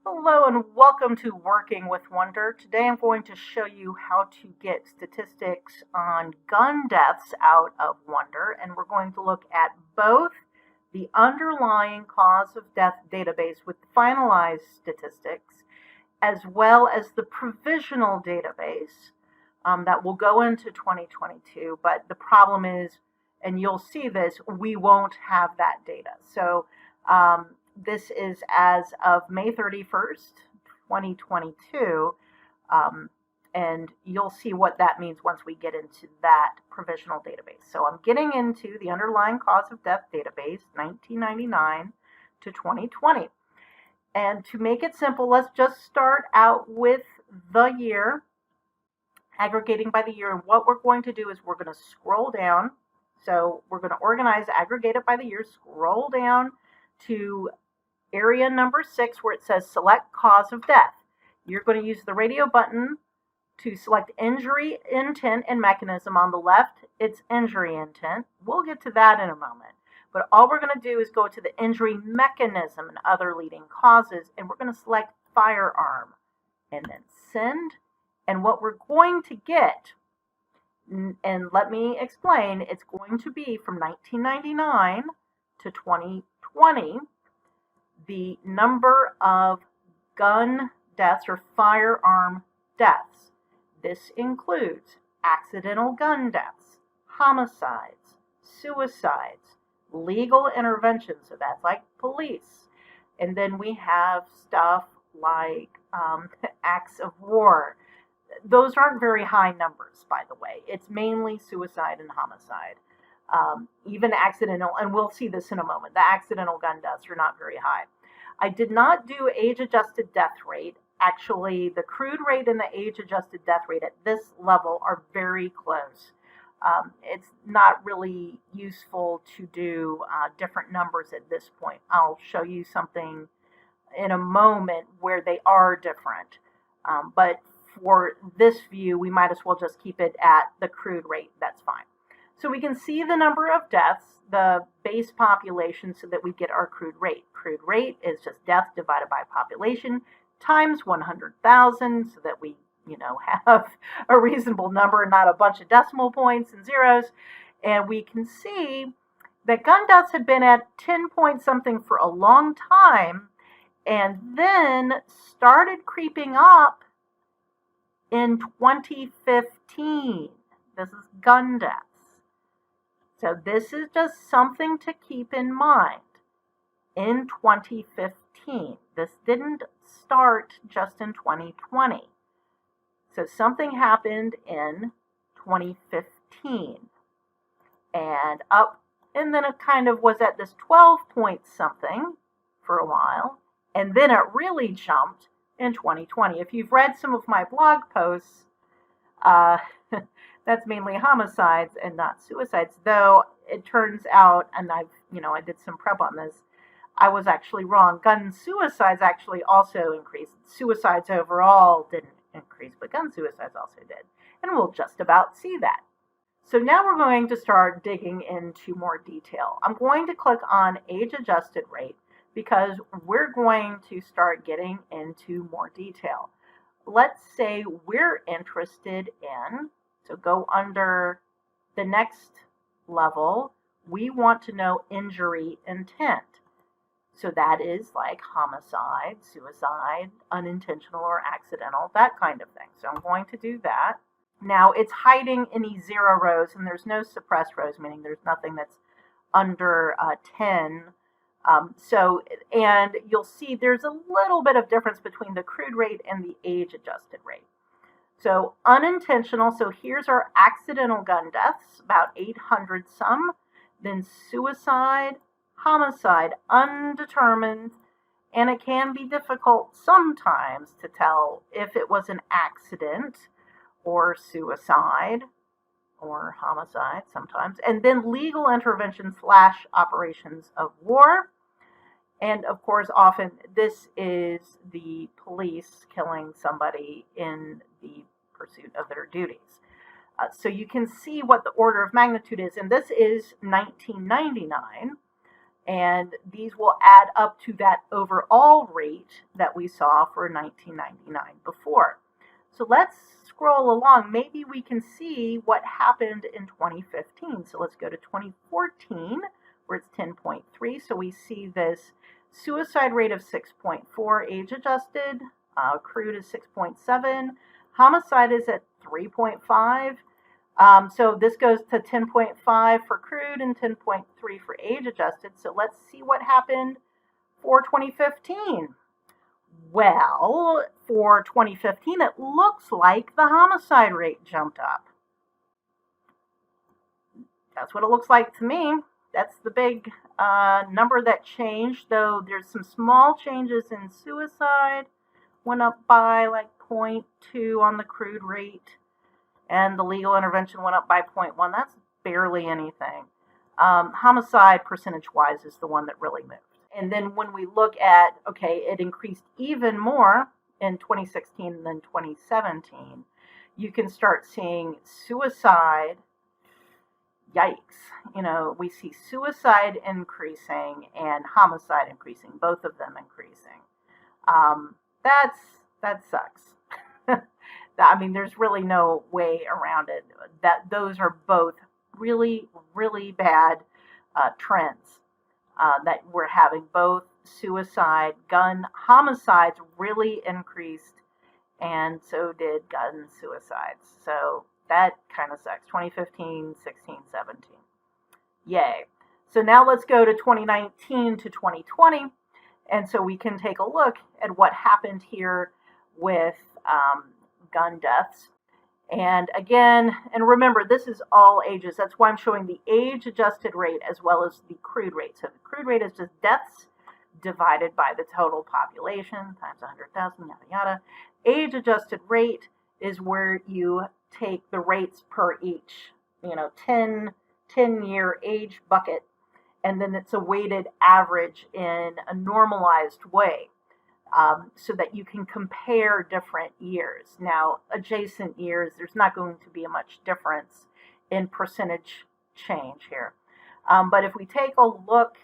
Hello and welcome to Working with Wonder. Today I'm going to show you how to get statistics on gun deaths out of Wonder, and we're going to look at both the underlying cause of death database with finalized statistics, as well as the provisional database that will go into 2022. But the problem is, and you'll see this, we won't have that data. So this is as of May 31st, 2022, and you'll see what that means once we get into that provisional database. So I'm getting into the underlying cause of death database, 1999 to 2020. And to make it simple, let's just start out with the year, aggregating by the year. And what we're going to do is we're going to scroll down. So we're going to organize, aggregate it by the year, scroll down to area number 6 where it says select cause of death. You're going to use the radio button to select injury intent and mechanism. On the left, it's injury intent. We'll get to that in a moment. But all we're going to do is go to the injury mechanism and other leading causes, and we're going to select firearm and then send. And what we're going to get, and let me explain, it's going to be from 1999 to 2020, the number of gun deaths or firearm deaths. This includes accidental gun deaths, homicides, suicides, legal interventions, so that's like police. And then we have stuff like acts of war. Those aren't very high numbers, by the way. It's mainly suicide and homicide. Even accidental, and we'll see this in a moment, the accidental gun deaths are not very high. I did not do age-adjusted death rate. Actually, the crude rate and the age-adjusted death rate at this level are very close. It's not really useful to do different numbers at this point. I'll show you something in a moment where they are different. But for this view, we might as well just keep it at the crude rate. That's fine. So we can see the number of deaths, the base population, so that we get our crude rate. Crude rate is just death divided by population times 100,000, so that we, have a reasonable number, not a bunch of decimal points and zeros. And we can see that gun deaths had been at 10 point something for a long time, and then started creeping up in 2015. This is gun deaths. So this is just something to keep in mind. In 2015, this didn't start just in 2020. So something happened in 2015 and up, and then it kind of was at this 12 point something for a while, and then it really jumped in 2020. If you've read some of my blog posts, that's mainly homicides and not suicides, though it turns out, and I did some prep on this, I was actually wrong. Gun suicides actually also increased. Suicides overall didn't increase, but gun suicides also did. And we'll just about see that. So now we're going to start digging into more detail. I'm going to click on age-adjusted rate because we're going to start getting into more detail. Let's say we're interested in, so go under the next level, we want to know injury intent. So that is like homicide, suicide, unintentional or accidental, that kind of thing. So I'm going to do that. Now it's hiding any 0 rows, and there's no suppressed rows, meaning there's nothing that's under 10. And you'll see there's a little bit of difference between the crude rate and the age-adjusted rate. So unintentional, so here's our accidental gun deaths, about 800 some, then suicide, homicide, undetermined, and it can be difficult sometimes to tell if it was an accident or suicide or homicide sometimes, and then legal intervention / operations of war. And of course, often this is the police killing somebody in the pursuit of their duties. So you can see what the order of magnitude is, and this is 1999. And these will add up to that overall rate that we saw for 1999 before. So let's scroll along. Maybe we can see what happened in 2015. So let's go to 2014, where it's 10.3. So we see this suicide rate of 6.4, age adjusted. Crude is 6.7. Homicide is at 3.5. So this goes to 10.5 for crude and 10.3 for age adjusted. So let's see what happened for 2015. Well, for 2015, it looks like the homicide rate jumped up. That's what it looks like to me. That's the big number that changed, though there's some small changes in suicide. Went up by like 0.2 on the crude rate, and the legal intervention went up by 0.1. That's barely anything. Homicide percentage-wise is the one that really moved. And then when we look at, okay, it increased even more in 2016 than 2017, you can start seeing suicide. Yikes. You know, we see suicide increasing and homicide increasing, both of them increasing. That sucks. I mean, there's really no way around it. Those are both really, really bad trends that we're having. Both suicide, gun homicides really increased, and so did gun suicides. So that kind of sucks. 2015, 16, 17. Yay. So now let's go to 2019 to 2020. And so we can take a look at what happened here with gun deaths. And again, and remember, this is all ages. That's why I'm showing the age-adjusted rate as well as the crude rate. So the crude rate is just deaths divided by the total population times 100,000, yada, yada. Age-adjusted rate is where you take the rates per each, 10-year age bucket, and then it's a weighted average in a normalized way. So that you can compare different years. Now, adjacent years, there's not going to be much difference in percentage change here. But if we take a look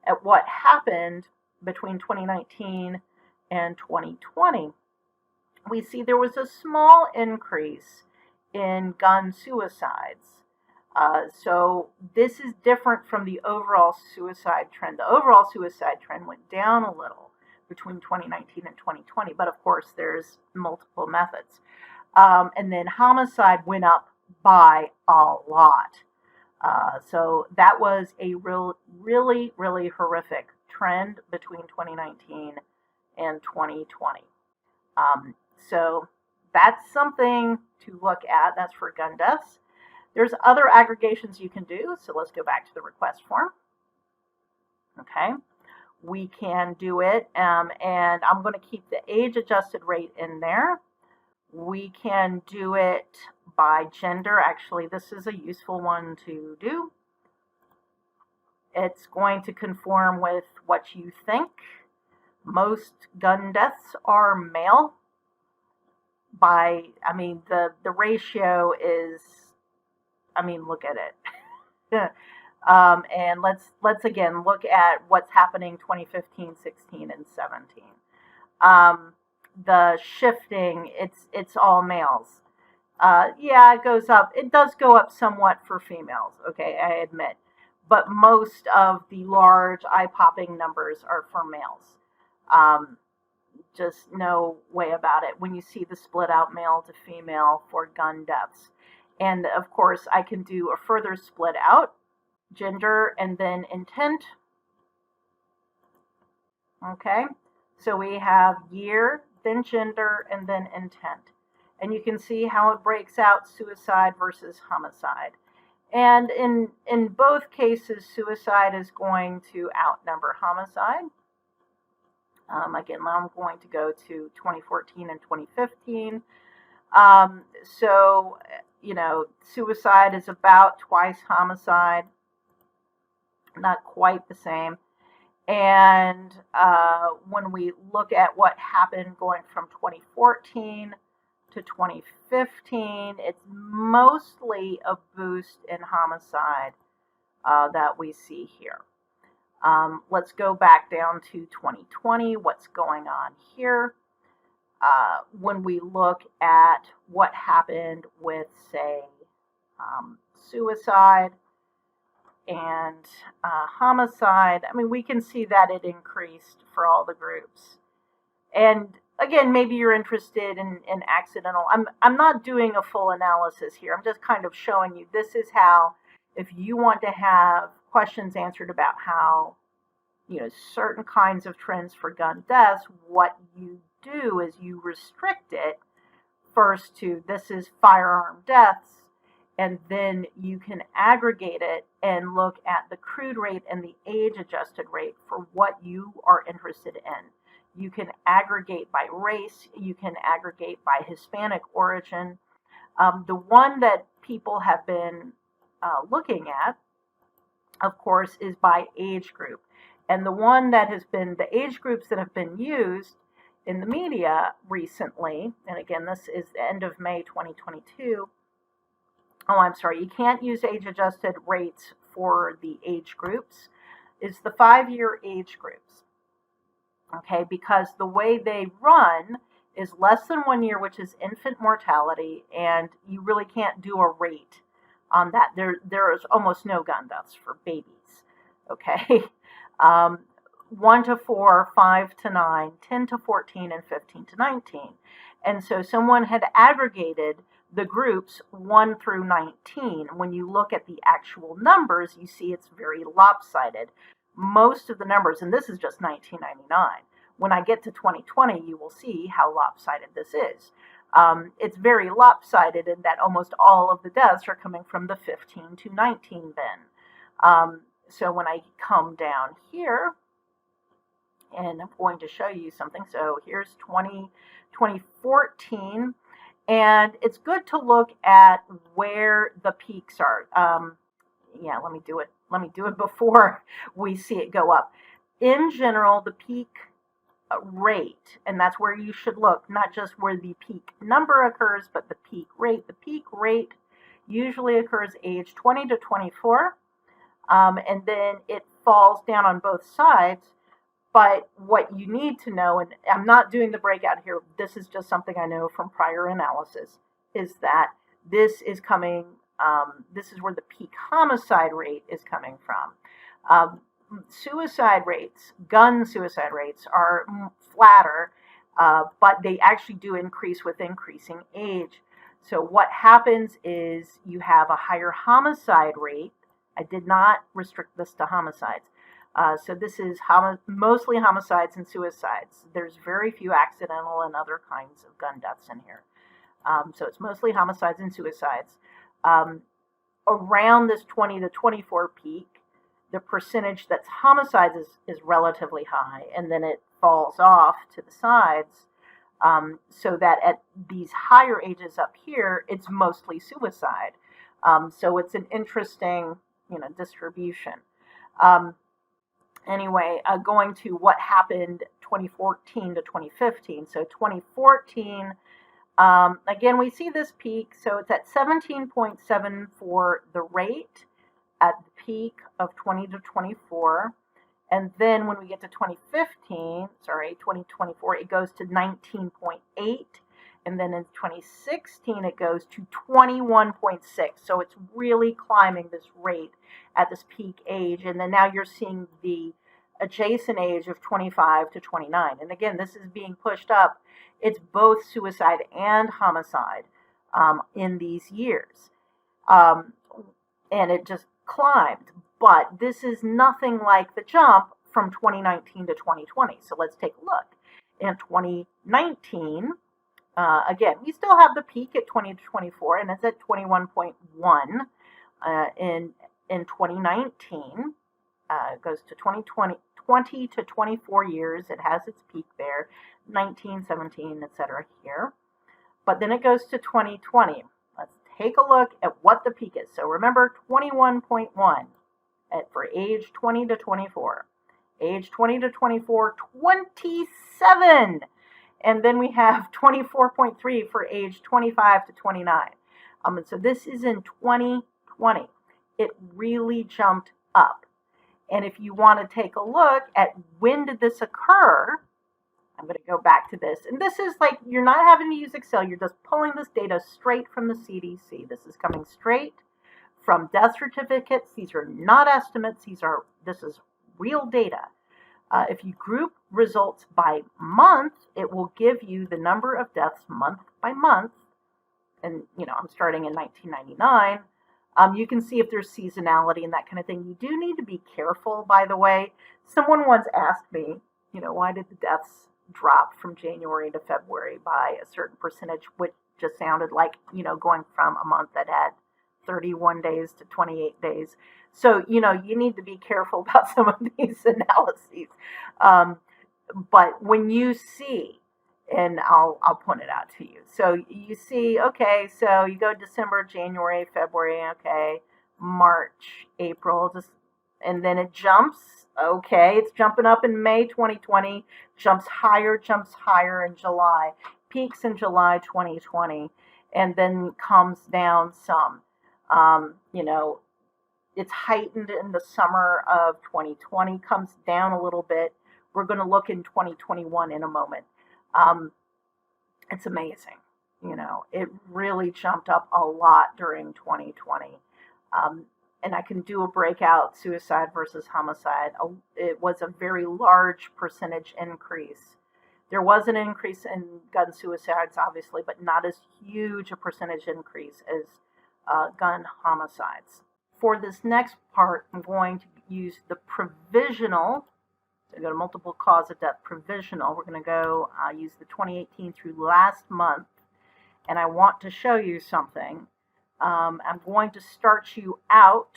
at what happened between 2019 and 2020, we see there was a small increase in gun suicides. So this is different from the overall suicide trend. The overall suicide trend went down a little between 2019 and 2020, but of course there's multiple methods. And then homicide went up by a lot. So that was a really, really horrific trend between 2019 and 2020. So that's something to look at. That's for gun deaths. There's other aggregations you can do. So let's go back to the request form. Okay. We can do it, and I'm going to keep the age-adjusted rate in there. We can do it by gender. Actually, this is a useful one to do. It's going to conform with what you think. Most gun deaths are male. The ratio is, look at it. And let's again look at what's happening 2015, 16, and 17. The shifting, it's all males. Yeah, it goes up. It does go up somewhat for females, okay, I admit. But most of the large eye-popping numbers are for males. Just no way about it when you see the split out male to female for gun deaths. And of course, I can do a further split out. Gender and then intent. Okay, so we have year, then gender, and then intent. And you can see how it breaks out suicide versus homicide. And in both cases, suicide is going to outnumber homicide. Again, now I'm going to go to 2014 and 2015. So, suicide is about twice homicide. Not quite the same. And when we look at what happened going from 2014 to 2015, it's mostly a boost in homicide that we see here. Let's go back down to 2020. What's going on here? When we look at what happened with, say, suicide and homicide, I mean, we can see that it increased for all the groups. And again, maybe you're interested in accidental. I'm not doing a full analysis here. I'm just kind of showing you this is how, if you want to have questions answered about how, certain kinds of trends for gun deaths, what you do is you restrict it first to this is firearm deaths, and then you can aggregate it and look at the crude rate and the age adjusted rate for what you are interested in. You can aggregate by race, you can aggregate by Hispanic origin. The one that people have been looking at, of course, is by age group. And the one that has been, the age groups that have been used in the media recently, and again, this is the end of May 2022. Oh, I'm sorry, you can't use age-adjusted rates for the age groups, is the 5-year age groups. Okay, because the way they run is less than 1 year, which is infant mortality, and you really can't do a rate on that. There is almost no gun deaths for babies. Okay, 1 to 4, 5 to 9, 10 to 14, and 15 to 19. And so someone had aggregated the groups 1 through 19. When you look at the actual numbers, you see it's very lopsided. Most of the numbers, and this is just 1999. When I get to 2020, you will see how lopsided this is. It's very lopsided in that almost all of the deaths are coming from the 15 to 19 bin. So when I come down here, and I'm going to show you something. So here's 2014, and it's good to look at where the peaks are. Yeah, let me do it. Let me do it before we see it go up. In general, the peak rate, and that's where you should look, not just where the peak number occurs, but the peak rate. The peak rate usually occurs age 20 to 24, and then it falls down on both sides. But what you need to know, and I'm not doing the breakout here, this is just something I know from prior analysis, is that this is coming, this is where the peak homicide rate is coming from. Suicide rates, gun suicide rates are flatter, but they actually do increase with increasing age. So what happens is you have a higher homicide rate. I did not restrict this to homicides. So this is mostly homicides and suicides. There's very few accidental and other kinds of gun deaths in here. So it's mostly homicides and suicides. Around this 20 to 24 peak, the percentage that's homicides is relatively high, and then it falls off to the sides, so that at these higher ages up here, it's mostly suicide. So it's an interesting, distribution. Anyway, going to what happened 2014 to 2015. So 2014, again, we see this peak. So it's at 17.7 for the rate at the peak of 20 to 24. And then when we get to 2024, it goes to 19.8. And then in 2016, it goes to 21.6. So it's really climbing this rate at this peak age. And then now you're seeing the adjacent age of 25 to 29. And again, this is being pushed up. It's both suicide and homicide in these years. And it just climbed. But this is nothing like the jump from 2019 to 2020. So let's take a look. In 2019, again, we still have the peak at 20 to 24, and it's at 21.1 in 2019. It goes to 20 to 24 years. It has its peak there, 19, 17, etc. here. But then it goes to 2020. Let's take a look at what the peak is. So remember, 21.1 for age 20 to 24. Age 20 to 24, 27. And then we have 24.3 for age 25 to 29. And so this is in 2020. It really jumped up. And if you want to take a look at when did this occur, I'm going to go back to this. And this is like, you're not having to use Excel. You're just pulling this data straight from the CDC. This is coming straight from death certificates. These are not estimates. This is real data. If you group results by month, it will give you the number of deaths month by month. And, I'm starting in 1999. You can see if there's seasonality and that kind of thing. You do need to be careful, by the way. Someone once asked me, why did the deaths drop from January to February by a certain percentage, which just sounded like, going from a month that had 31 days to 28 days. So, you need to be careful about some of these analyses. But when you see, and I'll point it out to you. So you see, okay, so you go December, January, February, okay, March, April, and then it jumps. Okay, it's jumping up in May 2020, jumps higher in July, peaks in July 2020, and then comes down some. It's heightened in the summer of 2020, comes down a little bit. We're going to look in 2021 in a moment. It's amazing. It really jumped up a lot during 2020. And I can do a breakout suicide versus homicide. It was a very large percentage increase. There was an increase in gun suicides, obviously, but not as huge a percentage increase as gun homicides. For this next part, I'm going to use the provisional. So go to multiple cause of death provisional. We're going to go use the 2018 through last month. And I want to show you something. I'm going to start you out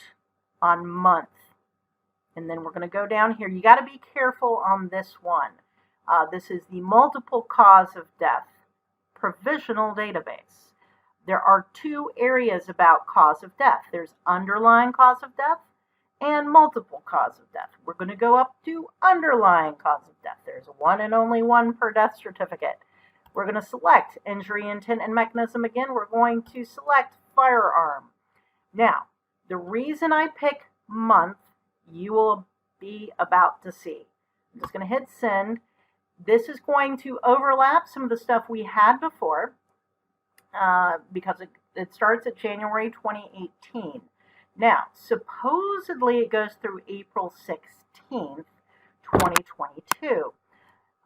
on month. And then we're going to go down here. You got to be careful on this one. This is the multiple cause of death provisional database. There are two areas about cause of death. There's underlying cause of death and multiple cause of death. We're going to go up to underlying cause of death. There's one and only one per death certificate. We're going to select injury, intent, and mechanism. Again, we're going to select firearm. Now, the reason I pick month, you will be about to see. I'm just going to hit send. This is going to overlap some of the stuff we had before because it starts at January 2018. Now, supposedly it goes through April 16th, 2022.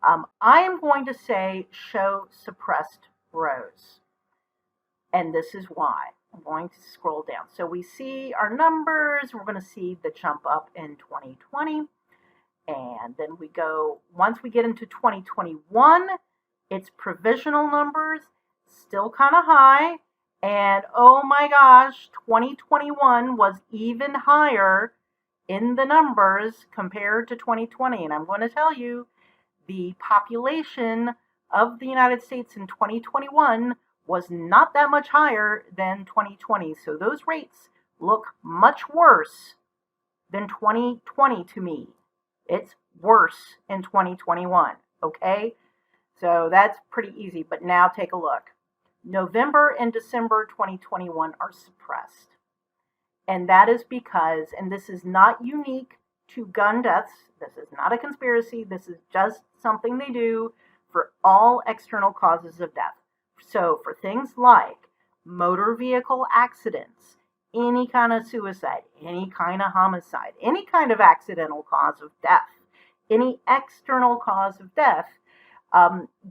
I am going to say show suppressed rows. And this is why. I'm going to scroll down. So we see our numbers. We're going to see the jump up in 2020. And then we go, once we get into 2021, it's provisional numbers, still kind of high. And oh my gosh, 2021 was even higher in the numbers compared to 2020. And I'm going to tell you, the population of the United States in 2021 was not that much higher than 2020. So those rates look much worse than 2020 to me. It's worse in 2021, okay? So that's pretty easy, but now take a look. November and December 2021 are suppressed. And that is because, and this is not unique to gun deaths, this is not a conspiracy, this is just something they do for all external causes of death. So for things like motor vehicle accidents, any kind of suicide, any kind of homicide, any kind of accidental cause of death, any external cause of death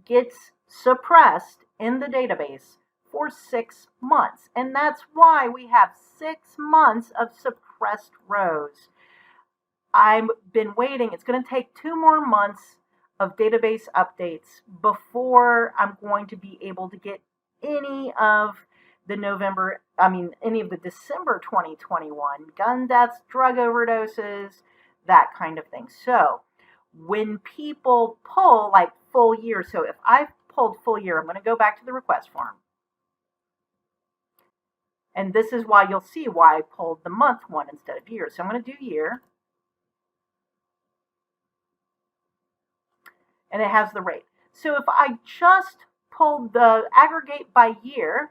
gets suppressed in the database for 6 months. And that's why we have 6 months of suppressed rows. I've been waiting. It's going to take 2 more months of database updates before I'm going to be able to get any of the any of the December 2021 gun deaths, drug overdoses, that kind of thing. So when people pull like full year, so if I've pulled full year, I'm going to go back to the request form. And this is why you'll see why I pulled the month one instead of year. So I'm going to do year. And it has the rate. So if I just pulled the aggregate by year,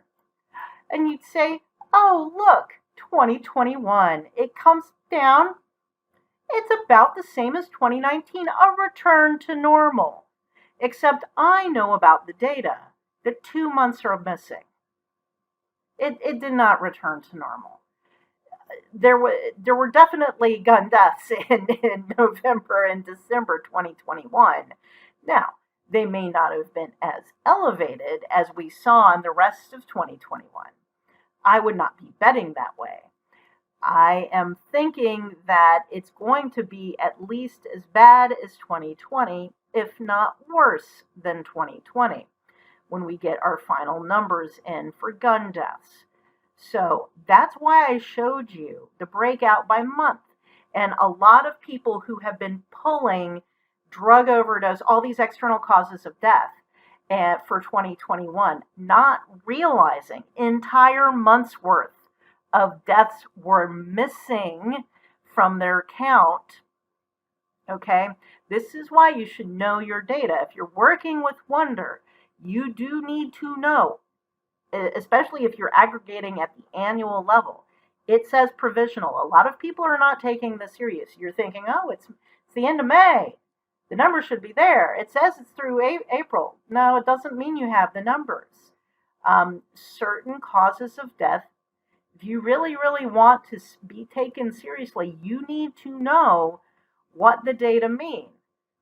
and you'd say, oh, look, 2021. It comes down It's about the same as 2019, a return to normal. Except I know about the data that 2 months are missing. It did not return to normal. There were definitely gun deaths in November and December 2021. Now, they may not have been as elevated as we saw in the rest of 2021. I would not be betting that way. I am thinking that it's going to be at least as bad as 2020, if not worse than 2020, when we get our final numbers in for gun deaths. So that's why I showed you the breakout by month. And a lot of people who have been pulling drug overdose, all these external causes of death for 2021, not realizing entire months worth of deaths were missing from their count. Okay, this is why you should know your data. If you're working with Wonder, you do need to know, especially if you're aggregating at the annual level. It says provisional. A lot of people are not taking this serious. You're thinking, oh, it's the end of May. The numbers should be there. It says it's through April. No, it doesn't mean you have the numbers. Certain causes of death, if you really, really want to be taken seriously, you need to know what the data mean.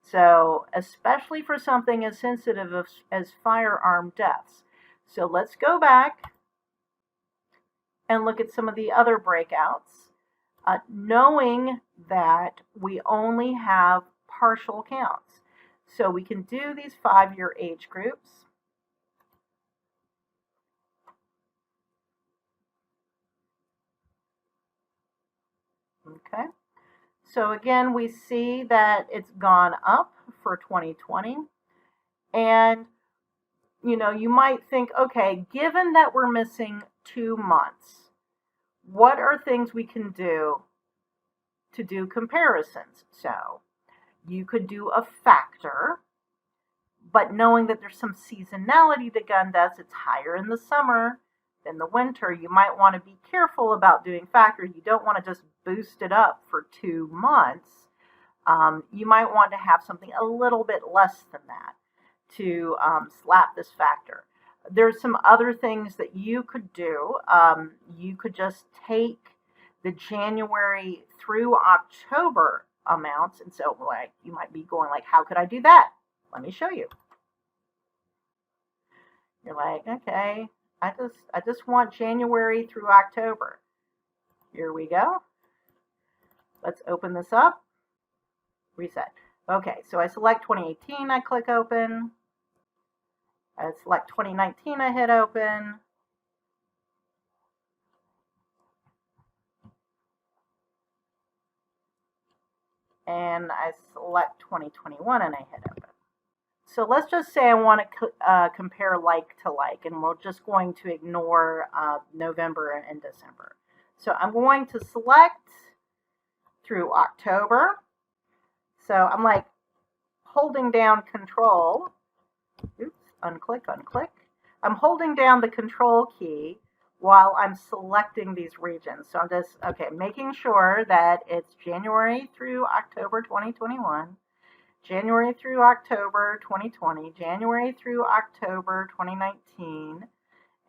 So, especially for something as sensitive as firearm deaths. So let's go back and look at some of the other breakouts, knowing that we only have partial counts. So we can do these 5-year age groups. Okay, so again, we see that it's gone up for 2020. And, you know, you might think, okay, given that we're missing 2 months, what are things we can do to do comparisons? So you could do a factor, but knowing that there's some seasonality to gun deaths, it's higher in the summer than the winter, you might want to be careful about doing factor. You don't want to just boost it up for 2 months. You might want to have something a little bit less than that to slap this factor. There's some other things that you could do. You could just take the January through October amounts, and so like you might be going like, how could I do that? Let me show you. You're like, okay, I just want January through October. Here we go. Let's open this up. Reset. Okay, so I select 2018, I click open. I select 2019, I hit open. And I select 2021 and I hit open. So let's just say I want to compare like to like, and we're just going to ignore November and December. So I'm going to select through October. So I'm like holding down Control. Oops, unclick. I'm holding down the Control key while I'm selecting these regions. So I'm just, okay, making sure that it's January through October 2021, January through October 2020, January through October 2019,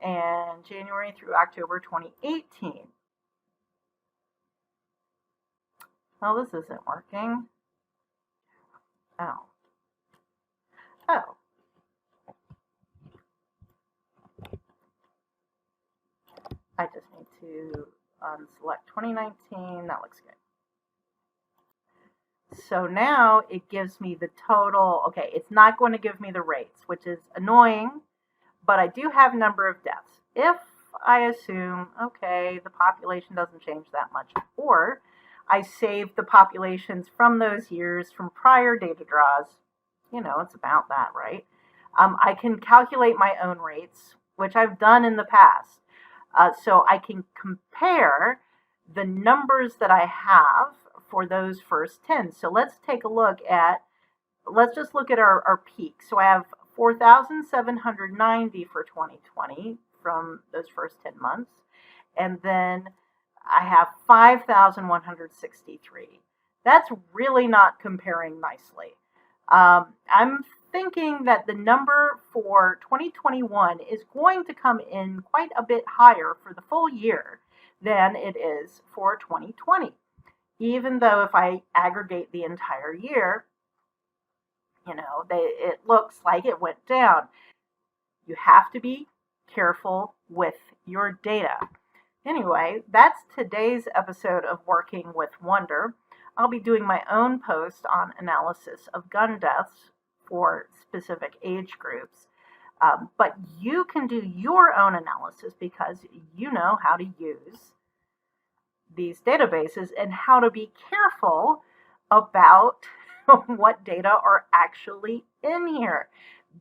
and January through October 2018. Oh, this isn't working. Oh. I just need to select 2019. That looks good. So now it gives me the total. Okay, it's not going to give me the rates, which is annoying, but I do have number of deaths. If I assume, okay, the population doesn't change that much, or I save the populations from those years from prior data draws, you know, it's about that, right? I can calculate my own rates, which I've done in the past. So I can compare the numbers that I have for those first 10. So let's take a look at, let's just look at our peak. So I have 4,790 for 2020 from those first 10 months. And then I have 5,163. that's really not comparing nicely. I'm thinking that the number for 2021 is going to come in quite a bit higher for the full year than it is for 2020. Even though if I aggregate the entire year, it looks like it went down. You have to be careful with your data. Anyway, that's today's episode of Working with Wonder. I'll be doing my own post on analysis of gun deaths for specific age groups. But you can do your own analysis because you know how to use these databases and how to be careful about what data are actually in here.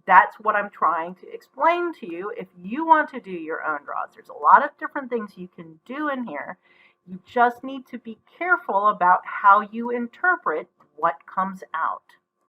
That's what I'm trying to explain to you. If you want to do your own draws, there's a lot of different things you can do in here. You just need to be careful about how you interpret what comes out.